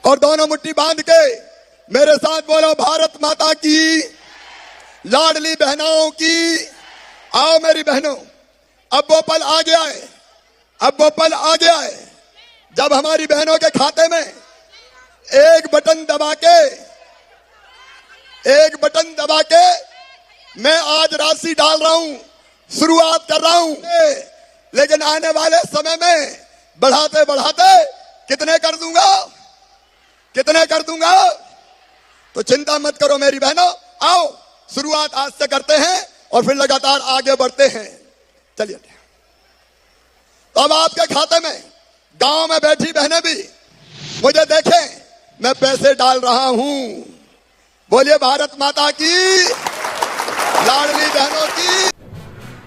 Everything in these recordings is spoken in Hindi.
और दोनों मुट्ठी बांध के मेरे साथ बोलो, भारत माता की, लाडली बहनों की। आओ मेरी बहनों, अब वो पल आ गया है, अब वो पल आ गया है जब हमारी बहनों के खाते में एक बटन दबा के मैं आज राशि डाल रहा हूं, शुरुआत कर रहा हूं। लेकिन आने वाले समय में बढ़ाते बढ़ाते कितने कर दूंगा। तो चिंता मत करो मेरी बहनों, आओ शुरुआत आज से करते हैं और फिर लगातार आगे बढ़ते हैं। चलिए, तो अब आपके खाते में गांव में बैठी बहनें भी मुझे देखें, मैं पैसे डाल रहा हूं। बोलिए भारत माता की, लाडली बहनों की।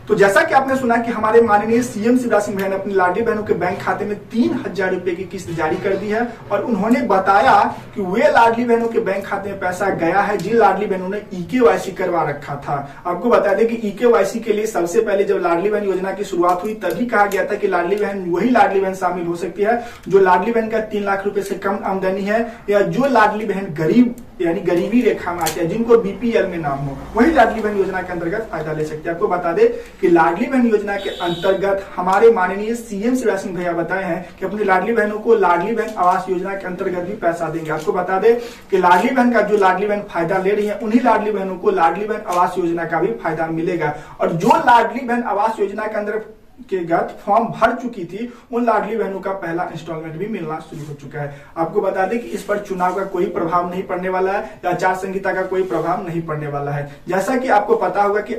तो जैसा कि आपने सुना कि हमारे माननीय सीएम शिवराज सिंह ने अपनी लाडली बहनों के बैंक खाते में 3000 रुपए की किस्त जारी कर दी है और उन्होंने बताया कि वे लाडली बहनों के बैंक खाते में पैसा गया है जिन लाडली बहनों ने ईकेवाईसी करवा रखा था। आपको बता दें कि ईकेवाईसी के लिए सबसे पहले जब लाडली बहन योजना की शुरुआत हुई तभी कहा गया था कि लाडली बहन वही लाडली बहन शामिल हो सकती है जो लाडली बहन का 3 लाख रुपए से कम आमदनी है या जो लाडली बहन गरीब यानी गरीबी रेखा में आती है, जिनको बीपीएल में नाम हो, वही लाडली बहन योजना के अंतर्गत फायदा ले सकते हैं। आपको बता दें कि लाडली बहन योजना के अंतर्गत हमारे माननीय सीएम शिवराज सिंह भैया बताए हैं कि अपनी लाडली बहनों को लाडली बहन आवास योजना के अंतर्गत भी पैसा देंगे। आपको बता दें कि लाडली बहन का जो लाडली बहन फायदा ले रही है उन्हीं लाडली बहनों को लाडली बहन आवास योजना का भी फायदा मिलेगा और जो लाडली बहन आवास योजना के अंदर के गत फॉर्म भर चुकी थी उन लाडली बहनों का पहला इंस्टॉलमेंट भी मिलना शुरू हो चुका है। आपको बता दें कि इस पर चुनाव का कोई प्रभाव नहीं पड़ने वाला है या आचार संहिता का कोई प्रभाव नहीं पड़ने वाला है। जैसा कि आपको पता होगा कि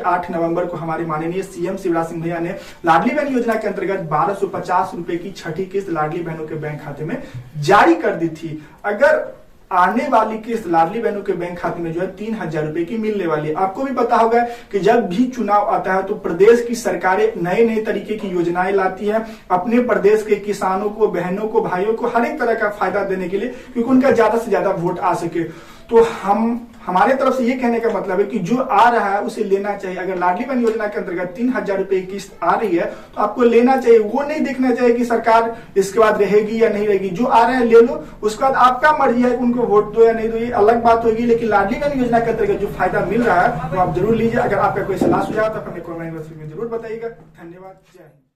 8 नवंबर को हमारे माननीय सीएम शिवराज सिंह भैया ने लाडली बहन योजना के अंतर्गत 1250 रुपए की छठी किस्त लाडली बहनों के बैंक खाते में जारी कर दी थी। अगर आने वाली किस्त लाडली बहनों के बैंक खाते में जो है 3000 रुपए की मिलने वाली है। आपको भी पता होगा कि जब भी चुनाव आता है तो प्रदेश की सरकारें नए नए तरीके की योजनाएं लाती है अपने प्रदेश के किसानों को, बहनों को, भाइयों को हर एक तरह का फायदा देने के लिए, क्योंकि उनका ज्यादा से ज्यादा वोट आ सके। तो हमारे तरफ से ये कहने का मतलब है कि जो आ रहा है उसे लेना चाहिए। अगर लाडली बहन योजना के अंतर्गत 3000 रुपए की किस्त आ रही है तो आपको लेना चाहिए। वो नहीं देखना चाहिए कि सरकार इसके बाद रहेगी या नहीं रहेगी। जो आ रहा है ले लो, उसके बाद आपका मर्जी है उनको वोट दो या नहीं दो, ये अलग बात होगी। लेकिन लाडली बहन योजना के अंतर्गत जो फायदा मिल रहा है वो आप जरूर लीजिए। अगर आपका कोई सलाह सुझाव तो अपने कमेंट में जरूर बताइएगा। धन्यवाद, जय हिंद।